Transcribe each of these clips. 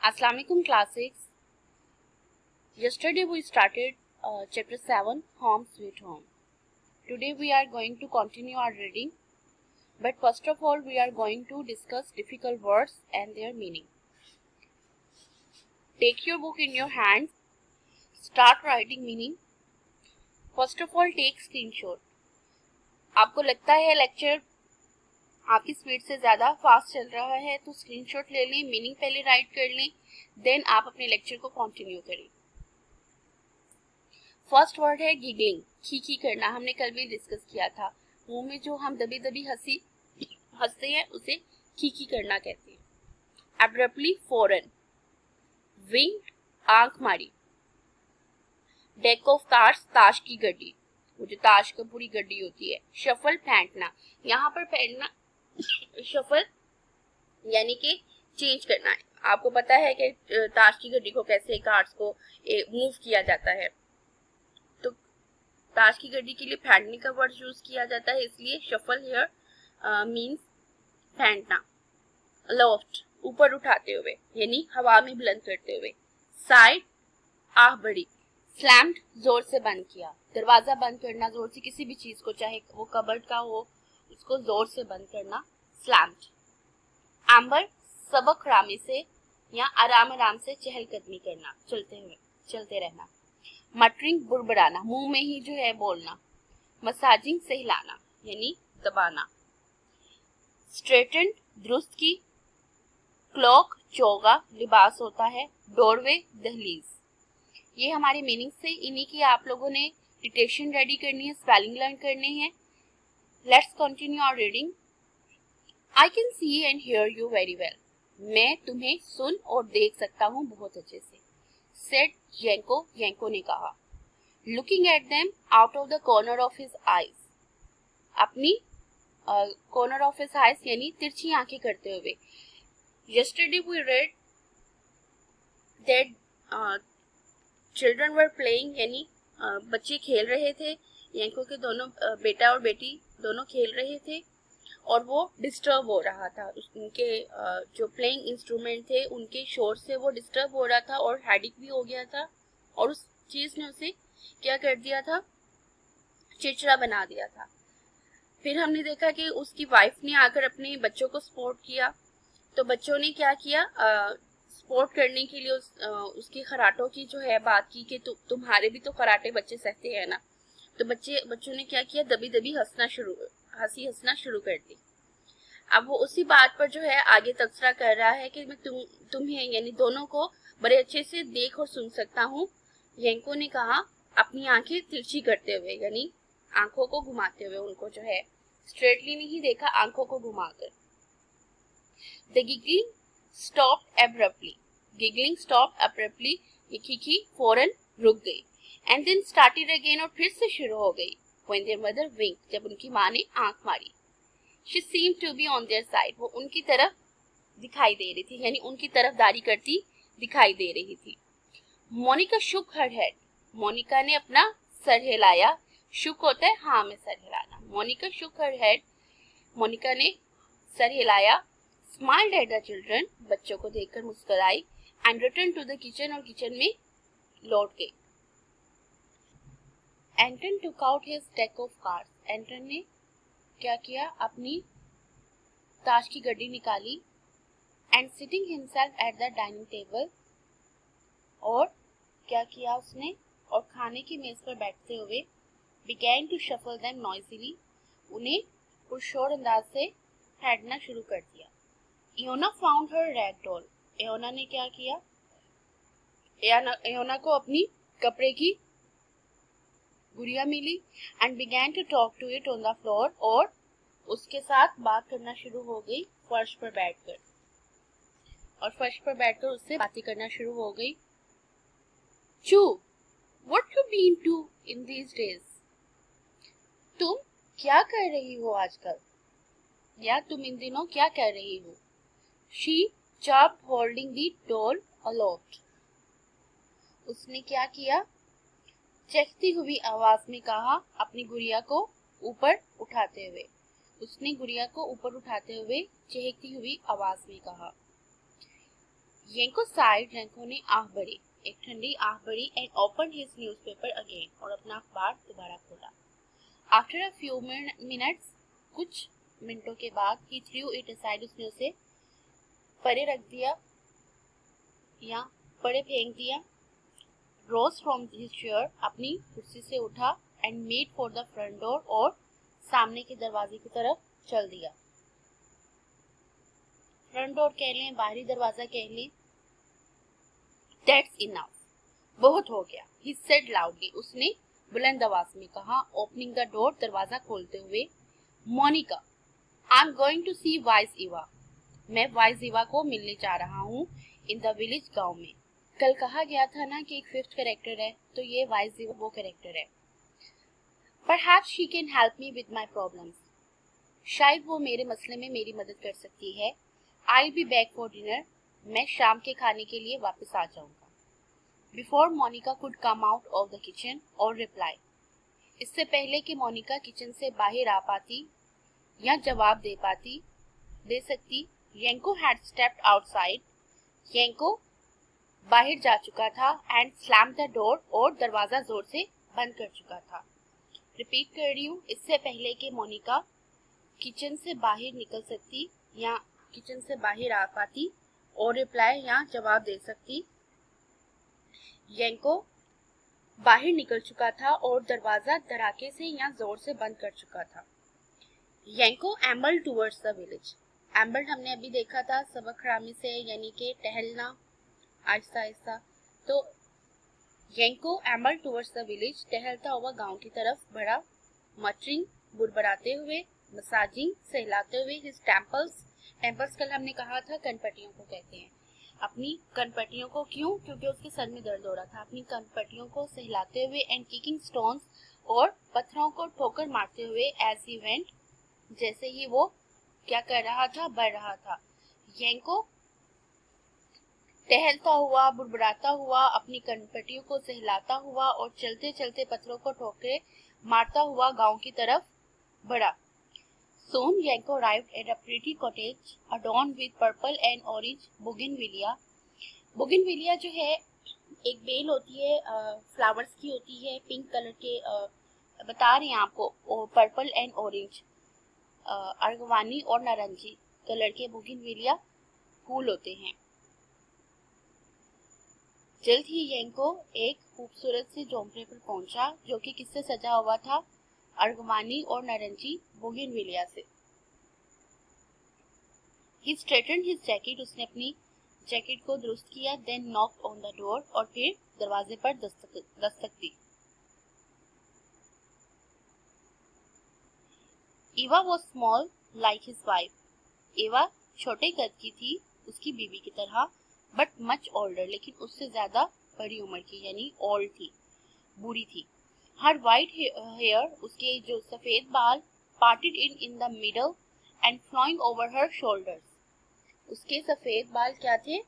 Assalamu alaikum class 6. Yesterday we started chapter 7 Home Sweet Home. Today we are going to continue our reading, but first of all we are going to discuss difficult words and their meaning. Take your book in your hands, start writing meaning. First of all take screenshot. आपको लगता है lecture आपकी speed से ज़्यादा fast चल रहा है तो स्क्रीनशॉट ले लें, मीनिंग पहले राइट कर लें, देन आप अपने लेक्चर को कंटिन्यू करें। फर्स्ट वर्ड है गिगलिंग, खीखी करना। हमने कल भी डिस्कस किया था, मुंह में जो हम दबी दबी हंसते हैं उसे खीखी करना कहते हैं। एब्रप्टली फॉरन, विंग आंख मारी। डेक ऑफ कार्ड्स, ताश की गड्डी, वो जो ताश की पूरी गड्डी होती है। शफल, फेंकना। यहाँ पर फेंकना शफल यानी कि चेंज करना है। आपको पता है कि ताश की गड्डी को कैसे कार्ड्स को मूव किया जाता है, तो ताश की गड्डी के लिए फेंकने का वर्ड यूज किया जाता है, इसलिए शफल हियर मींस फेंकना। लॉफ्ट, ऊपर उठाते हुए यानी हवा में बुलंद करते हुए। साइड, आह बड़ी। स्लैम्ड, जोर से बंद किया। दरवाजा बंद करना जोर से, किसी भी चीज को, चाहे वो कबर्ड का हो, उसको जोर से बंद करना स्लैम्ड। एम्बर, सबक रामी से या आराम आराम से चहलकदमी करना, चलते रहना। मटरिंग, बुड़बुड़ाना, मुंह में ही जो है बोलना। मसाजिंग, सहलाना यानी दबाना। स्ट्रेटन, दुरुस्त की। क्लॉक, चौगा, लिबास होता है। डोरवे, दहलीज। ये हमारे मीनिंग से, इन्हीं की आप लोगों ने डिक्टेशन रेडी करनी है, स्पेलिंग लर्न करने हैं। Let's continue our reading. I can see and hear you very well, मैं तुम्हें सुन और देख सकता हूँ बहुत अच्छे से। सेड येंको, येंको ने कहा। Looking at them out of the corner of his eyes, अपनी कॉर्नर ऑफ हिज आईज यानी तिरछी आंखें करते हुए। Yesterday we read that children were playing यानी बच्चे खेल रहे थे। येंको के दोनों बेटा और बेटी दोनों खेल रहे थे और वो डिस्टर्ब हो रहा था। उनके जो प्लेइंग इंस्ट्रूमेंट थे उनके शोर से वो डिस्टर्ब हो रहा था और हेडिक भी हो गया था, और उस चीज ने उसे क्या कर दिया था, चिड़चिड़ा बना दिया था। फिर हमने देखा कि उसकी वाइफ ने आकर अपने बच्चों को सपोर्ट किया, तो बच्चों ने क्या किया, सपोर्ट करने के लिए उसके खराटों की जो है बात की कि तुम्हारे भी तो खराटे बच्चे सहते हैं ना। तो बच्चों ने क्या किया, दबी दबी हंसना शुरू कर दी। अब वो उसी बात पर जो है आगे तबसरा कर रहा है कि मैं तुम्हें यानी दोनों को बड़े अच्छे से देख और सुन सकता हूँ। येंको ने कहा, अपनी आंखें तिरछी करते हुए यानी आंखों को घुमाते हुए, उनको जो है स्ट्रेटली नहीं देखा, आंखों को घुमाकर। The giggling stopped abruptly, giggling stopped abruptly, ये खीखी फौरन रुक गई। एंड देन स्टार्टेड अगेन, और फिर से शुरू हो गई। When their mother winked, जब उनकी माँ ने आंख मारी। She seemed to be on their side, वो उनकी तरफ दिखाई दे रही थी यानी उनकी तरफदारी करती दिखाई दे रही थी। Monika shook her head, Monika ने अपना सर हिलाया। शुक होता है हाँ में सर हिलाना। Monika shook her head, Monika ने सर हिलाया। Smiled at the children, बच्चों को देखकर मुस्कुराई। And returned to the kitchen, और किचन में लौट गई। एंटन took out his deck of cards, एंटन ने क्या किया, अपनी ताश की गड्डी निकाली। And sitting himself at the dining table, और क्या किया उसने, और खाने की मेज पर बैठते हुए। began to shuffle them noisily, उन्हें पुरशोर अंदाज से फेंकना शुरू कर दिया। Iona found her rag doll, Iona ने क्या किया, इयोना को अपनी कपड़े की गुड़िया मिली। And began to talk to it on the floor, और उसके साथ बात करना शुरू हो गई फर्श पर बैठकर, और फर्श पर बैठकर उससे बातें करना शुरू हो गई। चू, what you been to in these days, तुम क्या कर रही हो आजकल, या तुम इन दिनों क्या कर रही हो। She chopped holding the doll aloft, उसने क्या किया, चहकती हुई आवाज में कहा, अपनी गुड़िया को ऊपर उठाते हुए। उसने गुड़िया को ऊपर उठाते हुए चहकती हुई आवाज में कहा। येंको साइड, येंको ने आंख भरी, एक ठंडी आंख भरी, and open his newspaper again, और अपना अखबार दोबारा खोला। आफ्टर अ फ्यू मिनट्स, कुछ मिनटों के बाद, ही थ्रू इट असाइड, उसने उसे परे रख दिया या परे फेंक दिया। रोज फ्रॉम हिज चेयर, अपनी कुर्सी से उठा, and made for the front door, और सामने के दरवाजे की तरफ चल दिया। फ्रंट डोर कह लें, बाहरी दरवाजा कह लें। दैट्स इनफ, बहुत हो गया। ही सेड लाउडली, उसने बुलंद आवाज में कहा, ओपनिंग द डोर, दरवाजा खोलते हुए। Monica, I am going to see Vice Eva, मैं वाइस इवा को मिलने जा रहा हूँ, इन द विलेज, गांव में। कल कहा गया था ना कि एक फिफ्थ कैरेक्टर है, तो ये वाइस इवा वो कैरेक्टर है। Perhaps she can help me with my problems, शायद वो मेरे मसले में मेरी मदद कर सकती है। I be back for dinner, मैं शाम के खाने के लिए वापस आ जाऊंगा। Before Monica could come out of the kitchen और रिप्लाई, इससे पहले कि मोनिका किचन से बाहर आ पाती या जवाब दे सकती, येंको हैड स्टेप्ड आउटसाइड, येंको बाहर जा चुका था, एंड स्लैम द डोर, और दरवाजा जोर से बंद कर चुका था। रिपीट कर रही हूँ, इससे पहले कि मोनिका किचन से बाहर निकल सकती या किचन से बाहर आ पाती और रिप्लाई या जवाब दे सकती, येंको बाहर निकल चुका था और दरवाजा धड़ाके से या जोर से बंद कर चुका था। येंको एम्बल्ड टूवर्ड्स द विलेज, एम्बल्ड हमने अभी देखा था सबक खरामी से, यानी कि टहलना आहिस्ता आहिस्ता। तो येंको एम्बल्ड टूवर्ड्स द विलेज, टहलता हुआ गांव की तरफ बढ़ा। मटरिंग, बुड़बड़ाते हुए। मसाजिंग, सहलाते हुए। हिज टेम्पल्स, टेम्पल्स कल हमने कहा था कनपटियों को कहते हैं। अपनी कनपटियों को, क्यों? क्योंकि उसके सर में दर्द हो रहा था। अपनी कनपटियों को सहलाते हुए, एंड किकिंग स्टोन्स, और पत्थरों को ठोकर मारते हुए, एज ही वेंट, जैसे ही वो क्या कर रहा था, बढ़ रहा था। येंको टहलता हुआ, बुड़बुड़ाता हुआ, अपनी कनपटियों को सहलाता हुआ और चलते चलते पत्थरों को ठोकरे मारता हुआ गांव की तरफ बढ़ा। Soon Yanko arrived at a pretty cottage adorned with purple and orange bougainvillea. Bougainvillea जो है एक बेल होती है, फ्लावर्स की होती है, पिंक कलर के, बता रहे हैं आपको, पर्पल एंड ऑरेंज, अर्गवानी और नारंगी कलर के बोगिनविलिया फूल होते हैं। जल्द ही येंको एक खूबसूरत से झोंपड़े पर पहुंचा, जो कि किससे सजा हुआ था? अर्गवानी और नारंगी बोगिनविलिया से। He straightened his jacket, उसने अपनी जैकेट को दुरुस्त किया। Then knocked on the door, और फिर दरवाजे पर दस्तक दी। Eva was small like his wife. Eva छोटे कद की थी, उसकी बीवी की तरह, but much older, लेकिन उससे ज्यादा बड़ी उम्र की, यानी old थी, बूढ़ी थी। Her white hair, उसके जो सफेद बाल, parted in the middle and flowing over her shoulders. उसके सफेद बाल क्या थे?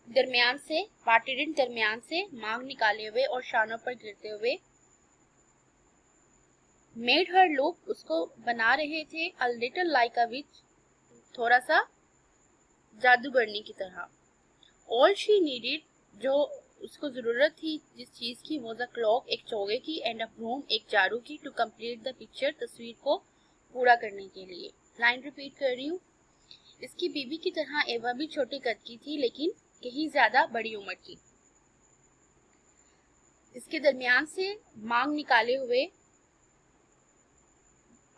दरमियान से, parted in दरमियान से, मांग निकाले हुए और शानों पर गिरते हुए। Made her look, उसको बना रहे थे, a little like a witch, थोड़ा सा जादूगरनी की तरह। All she needed, जो उसको जरूरत थी जिस चीज की, वो द क्लॉक, एक चौगे की, एंड अ ब्रूम, एक झाड़ू की, टू कंप्लीट द पिक्चर, तस्वीर को पूरा करने के लिए। लाइन रिपीट कर रही हूँ। इसकी बीवी की तरह एवा भी छोटे कद की थी, लेकिन कहीं ज्यादा बड़ी उम्र की। इसके दरमियान से मांग निकाले हुए,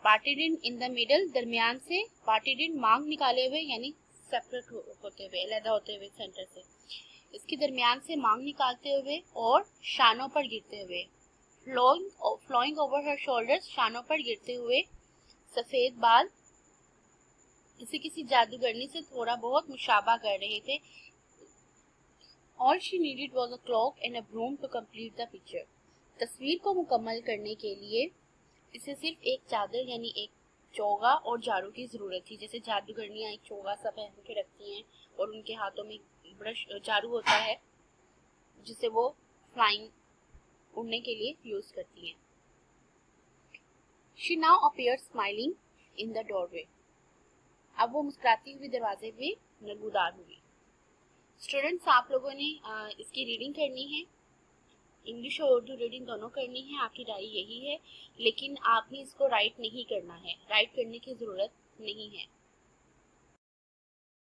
पार्टेड इन द मिडल, दरमियान से, पार्टेड इन मांग निकाले हुए, यानी सेपरेट होते हुए, अलग होते हुए सेंटर से। इसके दरमियान से मांग निकालते हुए और शानों पर गिरते हुए। फ्लोइंग ओवर हर शोल्डर्स, शानों पर गिरते हुए। सफेद बाल इसे किसी जादूगरनी से थोड़ा बहुत मुशाबा कर रहे थे। All she needed was a clock and a broom to complete the picture. तस्वीर को मुकम्मल करने के लिए इसे सिर्फ एक चादर, यानी एक चोगा और झाड़ू की जरूरत थी। जैसे जादूगरनियां एक चोगा सा पहन के रखती हैं और उनके हाथों में ब्रश, झाड़ू होता है, जिसे वो फ्लाइंग, उड़ने के लिए यूज करती हैं। She now appeared smiling in the doorway. अब वो मुस्कुराती हुई दरवाजे में नगूदार हुई। स्टूडेंट्स, आप लोगों ने इसकी रीडिंग करनी है, इंग्लिश और उर्दू रीडिंग दोनों करनी है, आपकी राय यही है। लेकिन आपने इसको राइट नहीं करना है, राइट करने की ज़रूरत नहीं है।